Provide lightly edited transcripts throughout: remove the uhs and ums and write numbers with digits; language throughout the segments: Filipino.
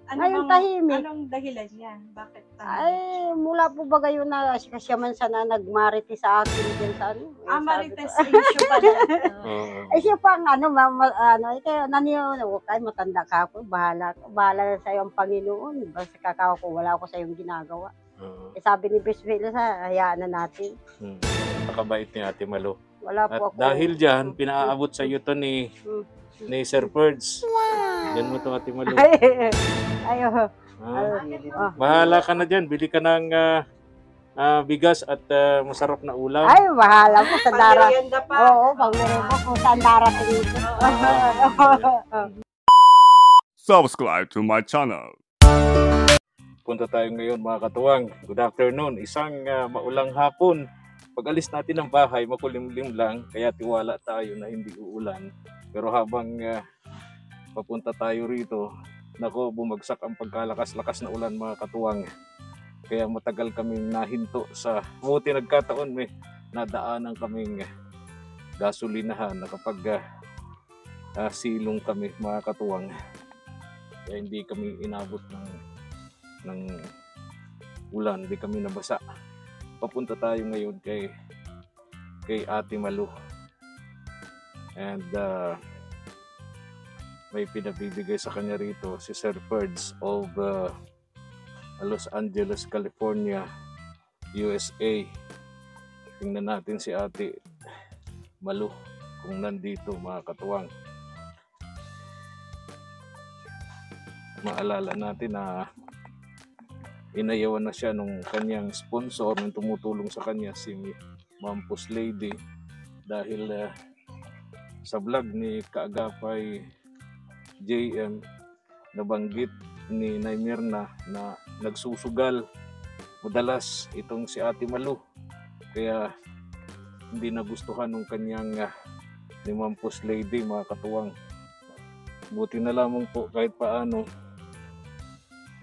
Ngayon tahimik. Anong dahilan niya? Bakit Ay, mula po ba gayon na siya man sana nagmarites sa akin din sa ano? marites issue pala. Ay siya pa ang ano, kaya naniyo, kay matanda ka ako, bahala na sa'yo ang Panginoon. Basta kakao ko, wala ako sa iyong ginagawa. Sabi ni Bisbila, hayaan na natin. Napakabait ni Ate Malu. Wala At po ako. dahil dyan, pinaaabot sa iyo to ni Sir Ferds. Yan mo to, Ate Malu. Ayo. Bahala ka na dyan. Bili ka ng bigas at masarap na ulam. Ay, bahala po sa dara. Pag-merienda pa. Oo, pag-merienda po kung saan darating ito. Subscribe to my channel. Punta tayo ngayon mga katuwang. Good afternoon. Isang maulang hapon. Pag-alis natin ng bahay, makulimlim lang. Kaya tiwala tayo na hindi uulan. Pero habang papunta tayo rito, nako, bumagsak ang pagkalakas-lakas na ulan mga katuwang. Kaya matagal kaming nahinto sa buti nagkataon may nadaanan kaming gasolinahan na kapag silong kami mga katuwang. Kaya hindi kami inabot ng ulan, hindi kami nabasa. Papunta tayo ngayon kay Ate Malu. And may pinabibigay sa kanya rito si Sir Ferds of Los Angeles, California, USA. Tingnan natin si Ate Malu kung nandito mga katuwang. Maalala natin na inayawan na siya nung kanyang sponsor nung tumutulong sa kanya, si Mampus Lady, dahil sa vlog ni Kaagapay JM nabanggit ni Naimirna na nagsusugal madalas itong si Ate Malu, kaya hindi nagustuhan nung kanyang ni Mampus Lady mga katuwang. Buti na lamang po kahit paano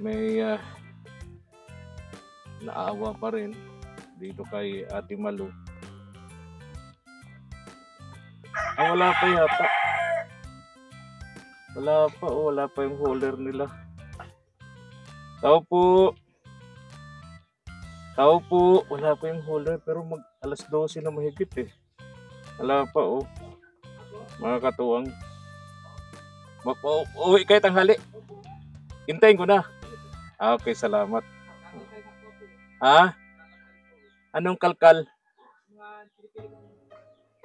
may naawa pa rin dito kay Ate Malu. Wala pa yata. Wala pa yung holder nila. Tao po. Wala pa yung holder pero alas 12 na mahigit eh. Wala pa mga katuwang. Uwi kayo tanghali. Hintayin ko na. Okay, salamat. Anong kalkal?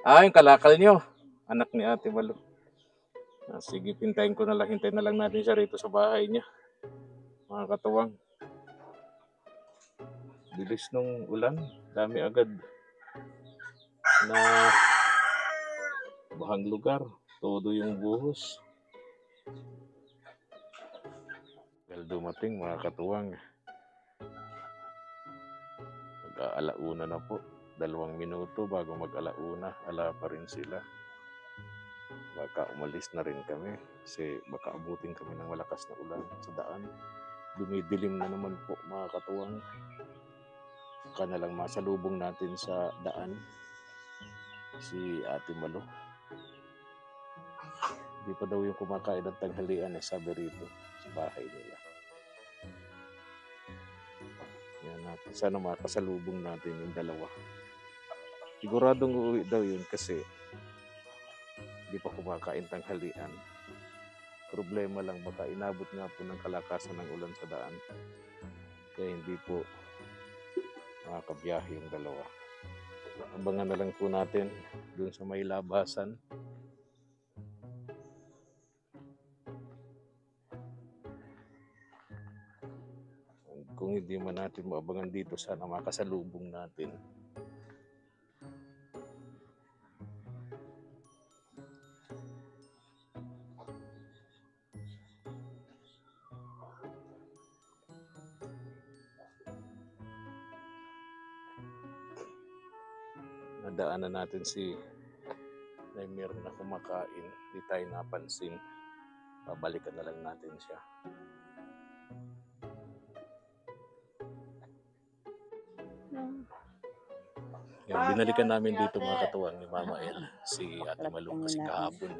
Yung kalakal nyo. Anak ni Ate Malu. Sige, hintayin na lang natin siya rito sa bahay niya. Mga katuwang. Bilis nung ulan. Dami agad na bahang lugar. Todo yung buhos. Dahil dumating mga katuwang. Mag-alauna na po. 2 minuto bago mag-alauna. Ala pa rin sila. Baka umalis na rin kami kasi baka abutin kami ng malakas na ulan sa daan. Dumidilim na naman po mga katuwang. Baka na lang masalubong natin sa daan si Ate Malu. Hindi pa daw yung kumakain ng tanghalian sabi rito sa bahay nila. Yan natin. Sana makasalubong natin yung dalawa. Siguradong uuwi daw yun kasi hindi pa kumakain tanghalian. Problema lang, baka inabot nga po ng kalakasan ng ulan sa daan. Kaya hindi po makakabiyahe yung dalawa. Abangan na lang po natin dun sa may labasan. Kung hindi man natin maabangan dito, sana makasalubong natin. Nadaanan natin si Naimir na kumakain. Di tayo napansin. Babalikan na lang natin siya. Yan, binalikan namin dito mga katuwang ni Mama El, si Ate Malu kasi kahapon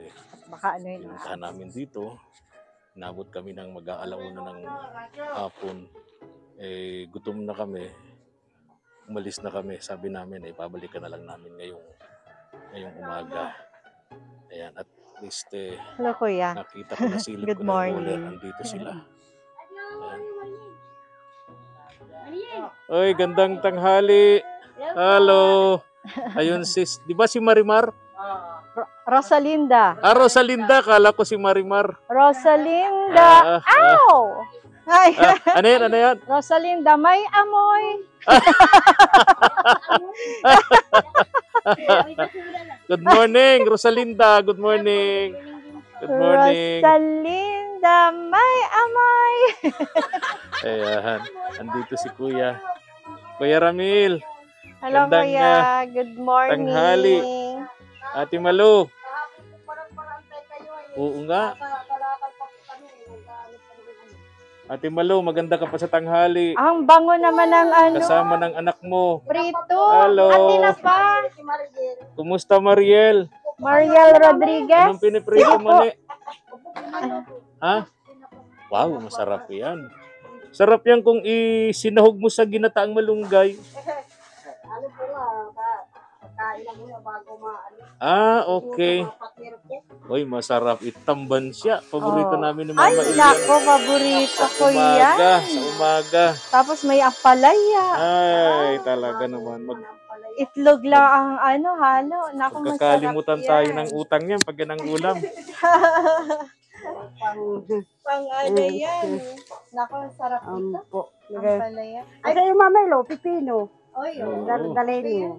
Baka pinuntahan namin dito. Inabot kami ng mag-aalauna ng hapon. Eh, gutom na kami. Umalis na kami. Sabi namin, eh, pabalikan na lang namin ngayong umaga. Ayan, at least Hello, Kuya. nakita ko na silip Good ko na yung morning. roller. Andito sila. Oy, gandang tanghali. Hello. Ayun sis, di ba si Marimar? Rosalinda. Ah, Rosalinda, kala ko si Marimar. Rosalinda. Ow! Ay, Ano yan, ano yan? Rosalinda, may amoy. Good morning, Rosalinda. Good morning. Good morning. Rosalinda, may amoy. Ayan, andito si Kuya. Kuya Ramil, Hello, Gandang, Kuya. Good morning. tanghali. Ate Malu. Oo nga. Ate Malu, maganda ka pa sa tanghali. Ang bango naman ng ano. Kasama ng anak mo. Prito. Hello. Ate na pa. Kumusta, Mariel? Mariel Rodriguez. Anong piniprito Sige mo po. ni? Ha? Wow, masarap yan. Sarap yan kung isinahog mo sa ginataang malunggay. Ano po nga, kain lang muna bago maalis. Ah, okay. Uy, masarap. Itamban siya. Paborito Oh. namin ni Ay, Mama Ilya. nako, paborito ko yan. Sa umaga. Tapos may apalaya. Ay, talaga naman. Itlog lang ang ano, halo. Naku, masarap Magkakalimutan yan. tayo ng utang niyan pag yan ang ulam. Pang ano yan. Naku, sarap ito. Po. Apalaya. Ay, kayo mamelo, pipino. Oy, Dalhin niyo.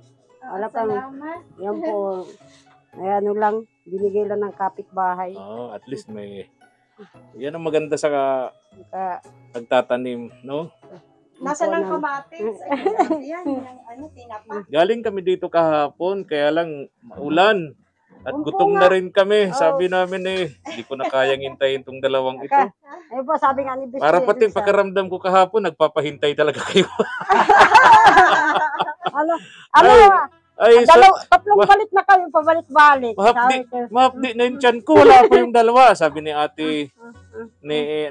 Wala pang, salamat. yan po. Ay, ano lang, binigay lang ng kapitbahay. Oh, at least may... Yan ang maganda sa Ka, nagtatanim, no? Nasa po ng ng- kamatis. Ay, yan, yung ano, tinapa. Galing kami dito kahapon, kaya lang maulan. At Opo gutom nga. na rin kami. Oh. Sabi namin hindi ko na kayang hintayin tong dalawang ito. ayun po, sabi nga ni Bisbee. Para pati pakiramdam ko kahapon, nagpapahintay talaga kayo. Ano, Ay, tatlong balik na kayo, pabalik-balik. mahapdi, Sabi ko, mahapdi na yung tiyan ko. Wala pa yung dalawa. Sabi ni ate,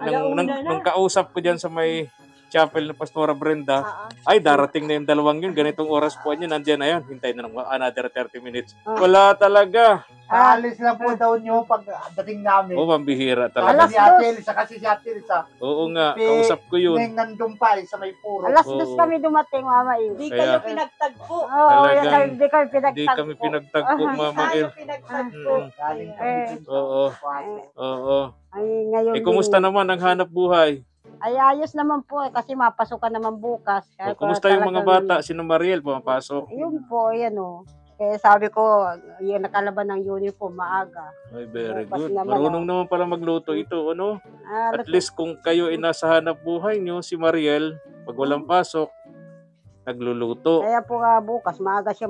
Alauna na. nung kausap ko dyan sa may chapel ng Pastora Brenda, Ah, ay darating na yung dalawang yun. Ganitong oras po niya, nandiyan na yun. Hintay na ng another 30 minutes. Ah. Wala talaga. Alis lang po daw nyo pag dating namin. Oo, mambihira Sabi talaga. Alas ni Ate Elisa, kasi si Ate Elisa, Oo nga, kausap ko yun. nang nandun pa sa may puro. alas Oo. dos kami dumating, Mama Il. Di Kaya- kayo pinagtagpo. Oo, Talagang yan, di kami Hindi pinagtagpo. kami pinagtagpo, Mama Tayo El. pinagtagpo. Galing kami Eh. dun sa Oo. kwarto. Oo. Ay, ngayon Eh, kumusta naman ang hanap buhay? Ay, ayos naman po kasi mapasukan naman bukas. O, kumusta yung mga bata? Sino Mariel, pumapasok? Yun po, yan o. Kaya sabi ko, yung nakalaban ng uniform, maaga. Ay, very Bukas good. naman, Marunong naman pala magluto ito, ano? Ah, At least kung kayo ay nasa hanap buhay nyo, si Mariel, pag walang pasok, nagluluto. kaya po bukas, maaga siya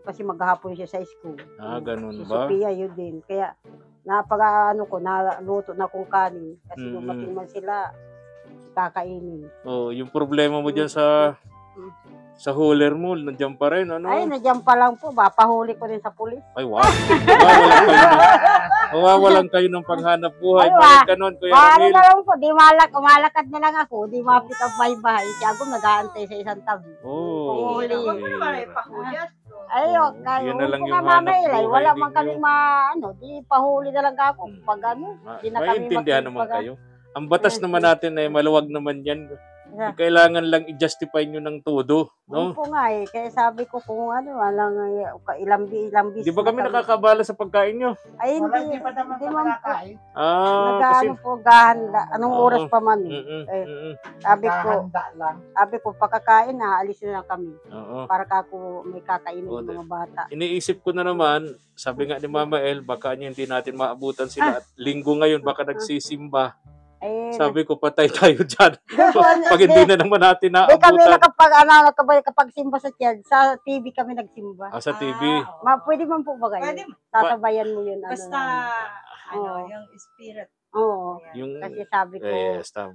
kasi maghapon siya sa school. Ah, ganun Si ba? Sophia, yun din. Kaya, naluto na kong kanin. Kasi Mm-mm. dumating man sila, kakainin. Oh, yung problema mo dyan sa hauler mo, nandiyan pa rin, ano? Ay, nandiyan pa lang po, mapahuli ko rin sa pulis. Ay, wow. Mawawalan kayo ng panghanap buhay. Ay, Bakit ganun, Kuya Ano Ramil? na lang po, umalakad na lang ako, di mapit ang bahay-bahay. Siya ako nag-aantay sa isang tabi. Oh, Huli. Huwag mo naman ay pahuyat. Ay, Yun na lang kung yung nga, Mama hanap Ilay, buhay wala man ninyo. kami di pahuli na lang ako. Pag di na kami Maintindihan naman makipag- kayo. Ang batas naman natin ay maluwag naman yan. Yeah. Kailangan lang i-justify nyo ng todo. No? No? Po nga kaya sabi ko kung walang ilang bis. Di ba kami nakakabala sa pagkain nyo? Ay, Wala, hindi, hindi pa naman hindi sa man po. nakakain. Ah, kasi... Nag-ano po, gahanda. Anong Oo. oras pa man. Mm-mm, Eh, mm-mm. Naghahanda lang. Sabi ko, pagkakain na, alis na lang kami. Oo. Para kako may kakainin Oo, ng mga bata. Iniisip ko na naman, sabi nga ni Mama El, baka hindi natin maabutan sila. At linggo ngayon, baka nagsisimba. Eh, Sabi ko, patay tayo dyan. po, Pag hindi na naman natin Di kami naabutan. kapag simba sa church, sa TV kami nagsimba. Sa TV. Pwede man po ba Pwede kayo? Tatabayan mo yun. Basta, Oo. yung spirit. Oo. Yung, Kasi sabi ko, basta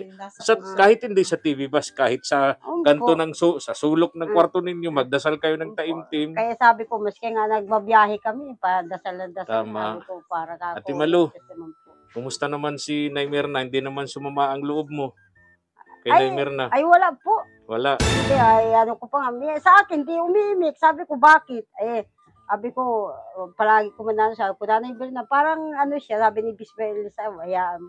Nasa kahit hindi sa TV, bas kahit sa "Oh, kanto po." ng sa sulok ng kwarto ninyo, magdasal kayo ng taimtim. Kaya sabi ko, maski nga nagbabiyahe kami, dasal. Tama. Sabi ko, para kako. Ate Malu. Kumusta naman si Nay Mirna? Hindi naman sumama ang loob mo kay Ay, Nay Mirna. Ay, wala po. Wala. Hindi, ay, ano ko pa nga. Sa akin, di umiimik. Sabi ko, bakit? Sabi ko, palagi ko manano siya. Kung Nanay Birna, parang ano siya, sabi ni Bisbel sa hayaan.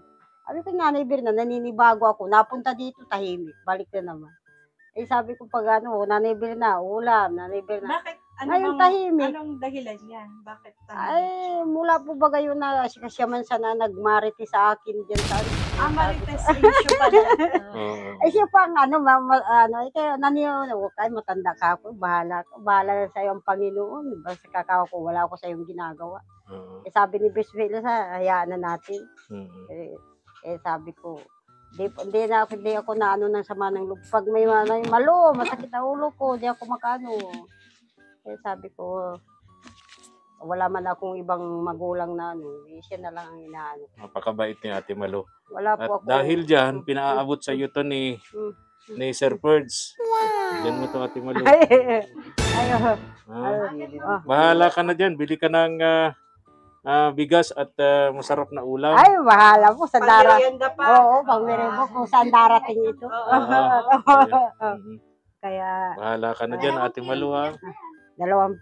Sabi ko, Nanay Birna, naninibago ako. Napunta dito, tahimik. Balik na naman. Sabi ko pag ano, Nanay Birna, ulam, Nanay Birna. Bakit? Ngayon tahimik. Anong dahilan yan? Bakit tahimik? Ay, mula po ba gayon na siya man sana nagmariti sa akin dyan sa Marites issue pala. Oo. siya pa ang ano, kaya huwag kayo, matanda ka ako, bahala na sa'yo ang Panginoon. Basta kakao ko, wala ako sa'yong ginagawa. Oo. Sabi ni Bisbel sa hayaan na natin. Mm. Sabi ko, hindi ako na ano ng sama ng loob. Pag may malo, masakit ang ulo ko, di ako makano. Sabi ko, wala man akong ibang magulang na ano, siya na lang ang inaano. Napakabait ni Ate Malo. Wala At po ako. dahil dyan, pinaabot sa iyo to ni Sir Ferds. Yan mo to, Ate Malo. Ayaw. Ah, bahala ka na dyan. Bili ka ng bigas at masarap na ulam. Ay, bahala po sa darating. Pagmerienda pa. Oo, pagmerienda kung saan darating ito. Mhm. Kaya, Bahala ka na dyan, Ate Malo, ha? dalawang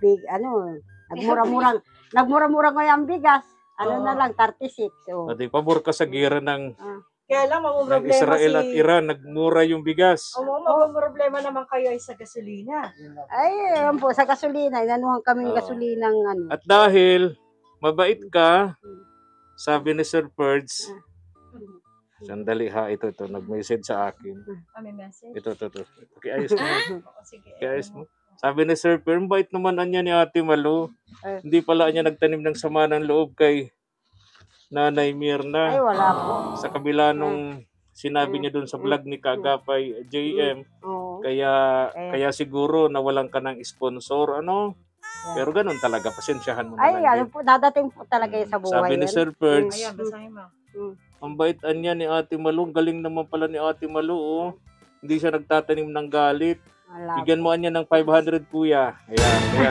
nagmura-mura ko yung bigas. Ano na lang, 36. So, At pabor ka sa gira ng Kaya lang, ng Israel at Iran. Nagmura yung bigas. problema naman kayo ay sa gasolina. ay, yun po, sa gasolina. Inanuhan kaming Oo. gasolinang ano. At dahil mabait ka, sabi ni Sir Ferds, sandali ha, ito, nag-message sa akin. May message? Ito. Kiayos mo. Oo, sige. Kiayos mo. Sabi ni Sir Ferds, bait naman anya ni Ate Malo. Hindi pala niya nagtanim ng sama ng loob kay Nanay Ay, Mirna. wala po. Sa kabila nung sinabi niya doon sa vlog ni Kagapay JM, Oo. kaya siguro nawalan ka ng sponsor, ano? Pero ganun talaga, pasensyahan mo na Ay, lang ano din. po, dadating po talaga yun sa buhay. Sabi ni yan. Sir Ferds, Ayan, basahin mo. ang bait anya ni Ate Malo, galing naman pala ni Ate Malo, oh. Hindi siya nagtatanim ng galit. Wala. Bigyan mo anya ng 500, kuya. Ayan, kaya.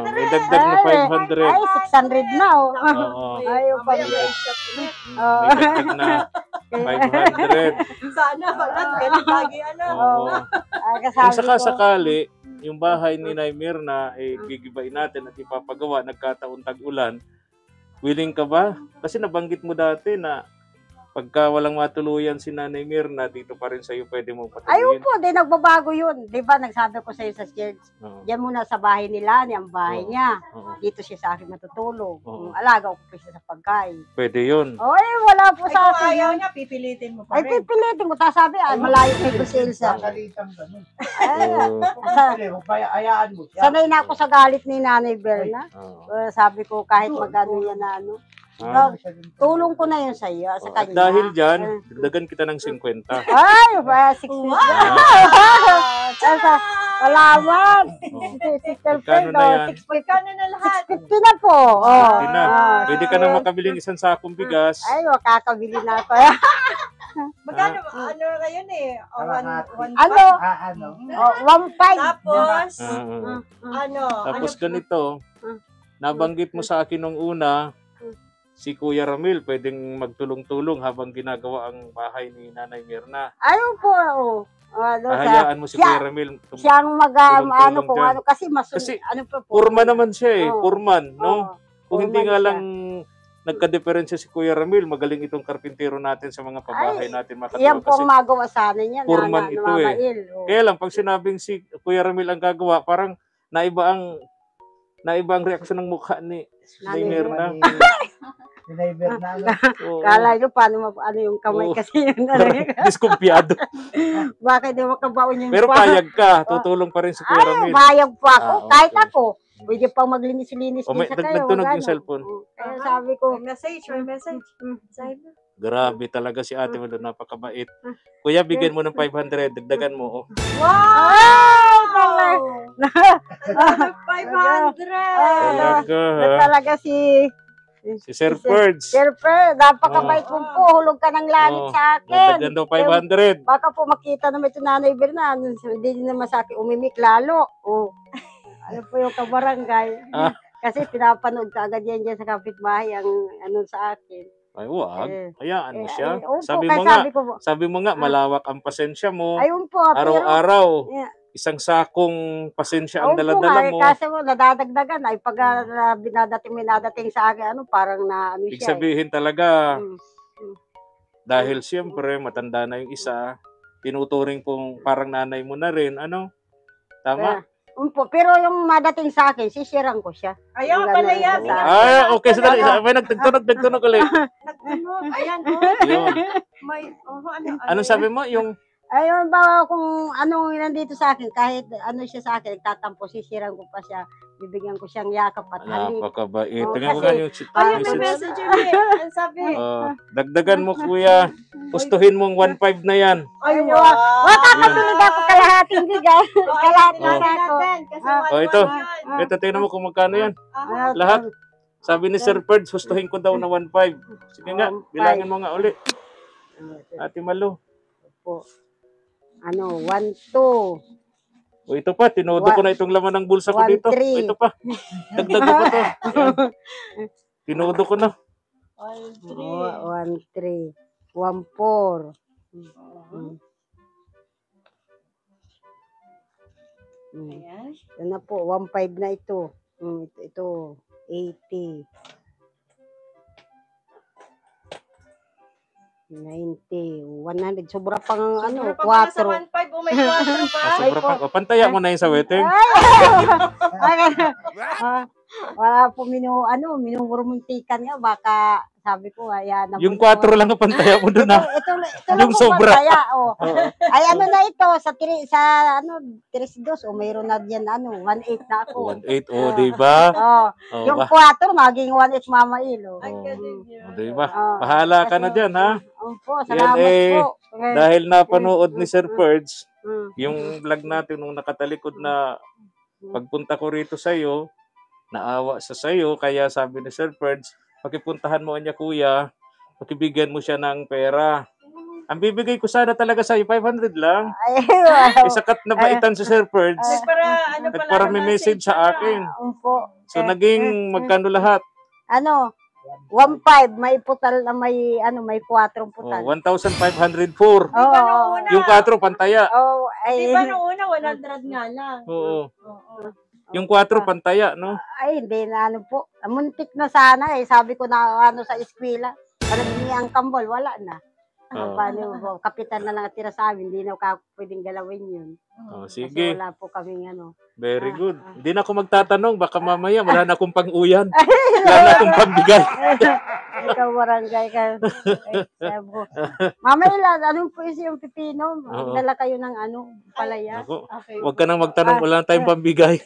May dagdag na 500. Ay, 600 na, oh. Oo. Ayaw pa. Mamaya may shot ulit. Oo. May dagdag na 500. Sana wala, ganun lagi ano. Oo. Ay, Kung kasabi ko, sakasakali, yung bahay ni Nay Mirna, gigibain natin at ipapagawa, nagkataon tag-ulan, willing ka ba? Kasi nabanggit mo dati na pagka walang matuluyan si Nanay Mirna, dito pa rin sa'yo pwede mo ayaw patuloyin. po, di nagbabago yun. Di ba, nagsabi ko sa'yo sa church, Oo. diyan muna sa bahay nila, ang bahay Oo. niya. Oo. Dito siya sa akin matutulog. Oo. Kung alaga ko pa siya sa pagkain. Pwede yun. Oy, wala po Ay, sa kung akin. ayaw yun. niya, pipilitin mo pa Ay, rin. pipilitin ko. Tapos sabi, malayo kay Kusilsa. Salitang ganun. Ay, Oo. Pili mo, ayaan mo siya. sanay na ako sa galit ni Nanay Berna. Oo. Sabi ko, kahit magano yan na ano. Ah. Tulong ko na yun sa iyo, sa At kanya. dahil dyan, dagdagan kita ng 50. Ay, ba, 60. Salamat. Oo. Sister Magkano na yan? Magkano na lahat? 650 na po. Oh. Pwede na. Pwede ka na makabiling isang sakong bigas. Ay, makakabili na ako. Magkano, ano ngayon eh? O, one Ano? Ano? Oh, 1.5. Tapos, ano? Tapos ano, ganito, nabanggit mo sa akin nung una, si Kuya Ramil pwedeng magtulong-tulong habang ginagawa ang bahay ni Nanay Mirna. Ayun po. Oh. Ano, Hayaan mo si siya- Kuya Ramil. siyang Tulong-tulong ano kung dyan. ano kasi Kasi ano po. Purman naman siya eh. Oo. Purman, no? Oo. Kung hindi Purman nga siya. lang nagka-diferensya si Kuya Ramil, magaling itong karpintero natin sa mga pabahay natin Yan makatuwa. po Kasi ang magawa sana niya. Purman ito eh. Mamail. Oh. kaya lang, pag sinabing si Kuya Ramil ang gagawa, parang naiba ang reaksyon ng mukha ni Nanay Mirna. Dinaiber na. Oo. Kala nyo paano ano yung kamay Oo. kasi yun. Diskumpiyado. Bakit di makabaon yung Pero pa? payag ka, tutulong pa rin si Kuya Ay, Ramil. bayag po ako. Ah, okay. Kahit ako. Pwede pang maglinis-linis O, may din sa kayo. nagtunog wala yung na. cellphone. Kaya sabi ko, may message, may message. Basahin mo. Grabe talaga si Ate Malo, napakabait. Kuya, bigyan mo ng 500, dagdagan mo. Oh. ay, talaga. 500! Talaga, Na ha? talaga si Si Sir Ferds. Siyempre, napakabait mo po. Hulog ka ng langit Oo. sa akin. Dagdagan daw 500. Baka po makita naman ito Nanay Berna. Hindi naman sa akin umimik lalo. Oh. Ano po yung kabarangay. Ah. Kasi pinapanood ka agad yan dyan sa kapitbahay ang ano sa akin. Ay, wag. Hayaan mo Eh, siya. opo, Sabi kaya mo nga, sabi ko, malawak ang pasensya mo. ayun po, pero, Araw-araw, Yeah. isang sakong pasensya ang ayun po dala-dala nga, mo. kasi mo, nadadagdagan, ay pag binadating sa akin, ano, parang na, ano Ibig siya. sabihin talaga, Mm. dahil siyempre, matanda na yung isa, tinuturing pong parang nanay mo na rin, ano? Tama? Po, pero yung madating sa akin, sisiran ko siya. Ayaw Yung pala gano'n yan. sa akin. Ay, okay, sandali. May nagtunog ulit. Nagtunog. Ayan, Yun. May, Anong sabi mo? Yung, Ayun ba, kung anong nandito sa akin, kahit ano siya sa akin, nagtatampo, sisiran ko pa siya, bibigyan ko siyang yakap at halik. napakabait. Oo, Tingnan ko kasi- nga yung Ayun, may message. message yun. Ang sabi. Dagdagan mo, kuya. Gustuhin mong 1.5 na yan. Ay, Ayun. Wala katulig ako kalahating bigay. Kalahating Oh. ako. Kasi Oh, ito. yun. Ito, tingnan mo kung magkano yan. Aha. Lahat. Sabi ni Sir Perds, gustuhin ko daw na 1.5. Sige nga, 1.5. bilangin mo nga uli. Ate Malu. Po. Ano, 1, 2. O ito pa, tinodo ko na itong laman ng bulsa ko 1, dito. 3. Ito pa. Dagdag ko pa to. Tinodo ko na. 1, 3. 1, 4. Ayan. Ito na po, 1.5 na ito. Ito, 80. 90, 100. Sobra pang ano, Sobra pa 4. mga sa 1.5. Oh, may 4 pa. Sobra pa. O, pantaya mo na yun sa wedding. Wala po minumurmuntikan nga. Baka sabi ko, ayan. Yung 4 lang ang pantaya mo doon na. Ito Yung sobra. Pantaya, oh. Ay, ano na ito, sa 3.2, mayroon na diyan, 1.8 na ako. 1.8, o, diba? Oh, O, yung 4, maging 1.8 mamail, oh. Ang galing yun. o, diba? Oh, Bahala ka na dyan, ha? Opo, salamat Yan, po. Okay. Dahil napanood ni Sir Perds, Mm. yung vlog natin nung nakatalikod na pagpunta ko rito sa iyo, naawa sa sayo, kaya sabi ni Sir Perds, pakipuntahan mo niya kuya, pakibigyan mo siya ng pera. Ang bibigay ko sana talaga sa iyo 500 lang. Ay, wow. Isakat na baitan si Sir Perds. Para May message sa akin. Opo. So naging magkano lahat? Ano, 1.5, may putal na may 4 Oh, putal. 1,504. Oo. Yung 4 pantaya. Oh, Di ay, ba nung una, 100 nga lang. Oo. Oo. Yung 4 pantaya, no? ay, hindi na po. Muntik na sana eh. Sabi ko na sa eskwela. Parang ang kambol, wala na. Oo. Paano po, kapitan na lang at tira sa amin, hindi na pwedeng galawin yun. Oh, Kasi sige. wala po kaming Very good. Hindi na ako magtatanong. Baka mamaya wala na akong pang-uyan. Wala na akong pambigay. Ikaw barangay ka. Ay, sabi ko, Mama Ila, anong po yung pipino? Oo. Dala kayo ng palaya. Ako, Okay. huwag ka nang magtanong. Wala na tayong pambigay.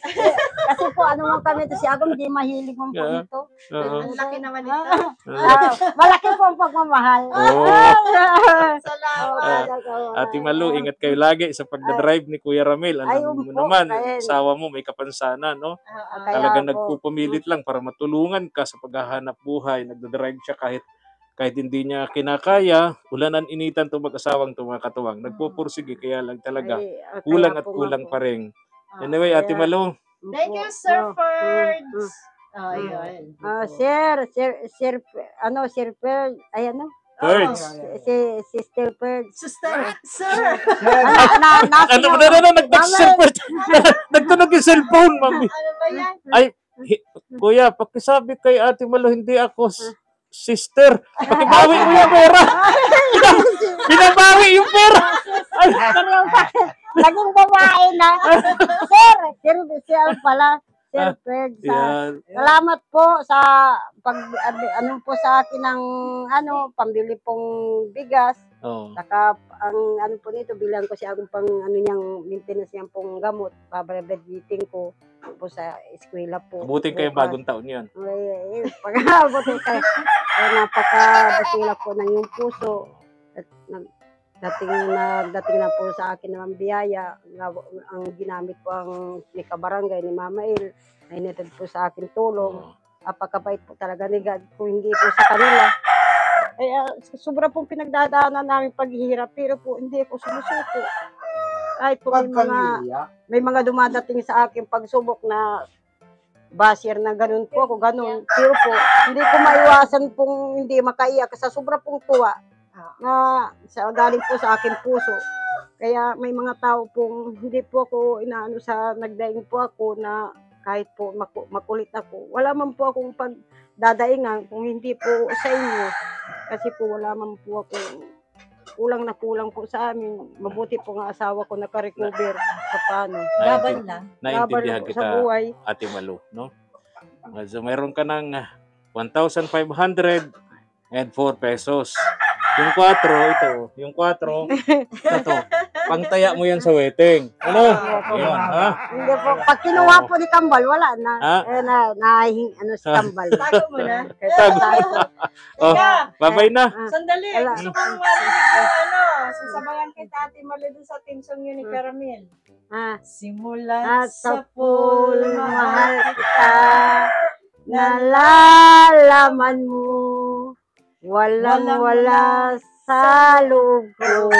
Kasi po, mo kami ito si Agam, hindi mahilig mo po Yeah. ito. Oo. Ang laki naman ito. Malaki po ang pagmamahal. Oo. Salamat. Ate Malu, ingat kayo lagi sa pagdadrive ni Kuya Ramil. Ay, Alam mo opo, naman, ayun. asawa mo may kapansanan, no? Kaya Talagang po. nagpupumilit lang para matulungan ka sa paghahanap buhay. Nagdadrive siya kahit hindi niya kinakaya, ulanan initan itong mag-asawang tumakatuwang. Nagpupursige, kaya lang talaga kulang at kulang pa rin. Anyway, Ate Malu, Thank you, Sir Ferds. Oh, yun. Sir Ferds, ay Ferds. Sister Ferds. Sister. Sir. Ano, nag-touch Ferds. Nagtunog yung cellphone, mami. Ano ba yan? Ay, kuya, pakisabi kay Ate Malu, hindi ako sister. Pakibawi mo yung pera. Binabawi yung pera. Ay, Naging babae na. Sir pala. Sir Ferds. yan. Salamat po sa po sa akin ng pambili pong bigas. Oh. Saka ang po nito bilang ko siya akong pang niyang maintenance niyang pong gamot, bababediting ko po sa eskwela po. Mabuting kayo bagong taon yan. Pag-abutin kayo. Napaka-dasila po ng yung puso. At dating na po sa akin ng biyaya. Ang ginamit po ang ni Kabarangay, ni Mama Il. Ay netad po sa akin tulong. Apakabait po talaga ni God kung hindi po sa kanila. Ay, sobra pong pinagdadaanan namin paghihirap, pero po hindi ako sumusuko. Kahit po may mga dumadating sa akin pagsubok na basher na ganun po ako, ganun. Pero po, hindi ko maiwasan pong hindi makaiyak sa sobra pong tuwa na galing po sa aking puso. Kaya may mga tao pong hindi po ako inaano sa nagdaing po ako na kahit po makulit ako. Wala man po akong pagdadaingan kung hindi po sa inyo. Kasi po wala man po ako kulang na kulang po sa amin. Mabuti po nga asawa ko naka-recover sa paano. Laban lang. Naintindihan Laban kita, sa buhay. Ate Malu, no? So, meron ka ng 1,504 pesos. Yung 4, ito. Yung 4, ito. Pangtaya mo yan sa wedding. Ano? Ayun, ha? Hindi po. Pag kinuha po ni Kambal, wala na. Ha? Ano si Kambal. Tago mo na. Oh, babay na. Sandali. Wala. Gusto kong marinig yung sasabayan kay Ate Malu dun sa team song yun ni Caramel. Simulan At sa sa pool, pool, mahal kita, nalalaman mo, walang-wala sa loob ko.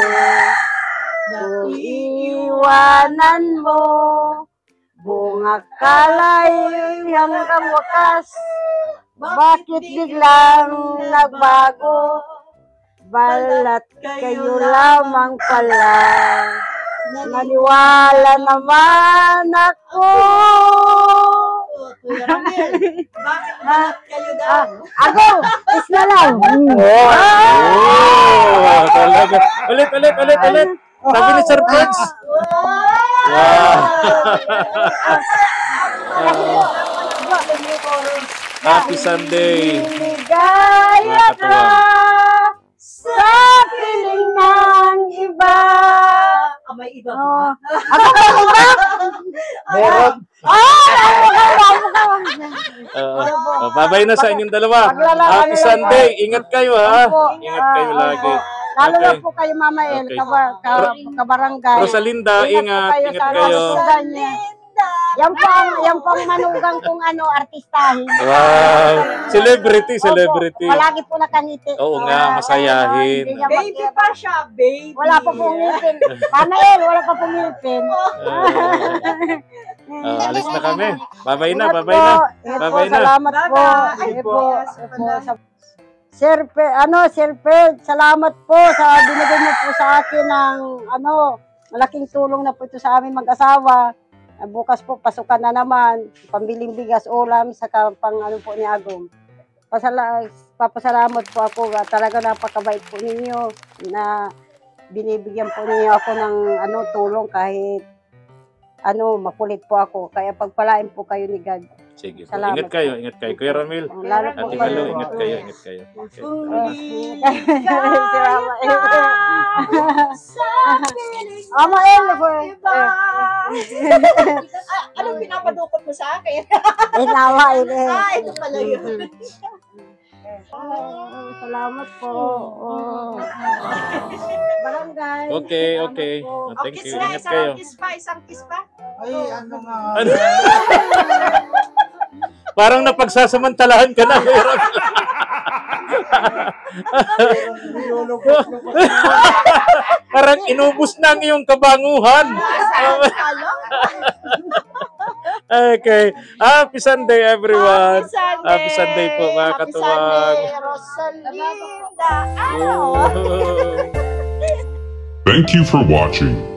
Kung iiwanan mo, buong akala'y hanggang wakas, bakit biglang nagbago? Balat kayo lamang pala. Naniwala naman ako. Kuya Ramel, bakit balat kayo daw? Ako, is na lang. Oh, talaga. Ulit. Sabi ni Sir Prince. Wow. Happy Sunday. Ligaya ka sa piling ng iba. May iba Oh, ba? ako ba iba? Meron. Babay na sa inyong dalawa. Happy Sunday. Ingat kayo, ha? Ingat kayo lagi. Lalo na Okay. po kayo, Mama El, Okay. kabarangay. Rosalinda, ingat. Ingat kayo. Yan po ang manugang kong artistahin. Wow. Celebrity. Palagi po nakangiti. Oo nga, masayahin. Hindi niya Baby pa siya, baby. Wala pa pong ngipin. Mama El, wala pa pong ngipin. Alis na kami. Babay na. Ingat po. Salamat po. Bye-bye. Opo. Sir Pe, salamat po sa binigay niyo po sa akin ng malaking tulong na po ito sa amin mag-asawa. Bukas po pasukan na naman, pambiling bigas, ulam, saka pang po ni Agong. Papasalamat po ako, talaga napakabait po ninyo na binibigyan po ninyo ako ng tulong kahit makulit po ako. Kaya pagpalain po kayo ni God. Sige. Salamat. Ingat kayo. Kuya Ramil. Lalo po Ate kayo. Malu, ingat kayo. Okay. Mama El, Anong pinapadukot mo sa akin? nawa El. Ito pala yun. Salamat po. Barangay. Okay. Salamat po. Thank you. Kiss na, Ingat kayo. isang kiss pa. Ay, ano nga. Parang napagsasamantalahan ka na. Parang inubos na ang iyong kabanguhan. Okay. Happy Sunday, everyone. Happy Sunday po, mga katuwang. Rosalinda. Oh. Thank you for watching.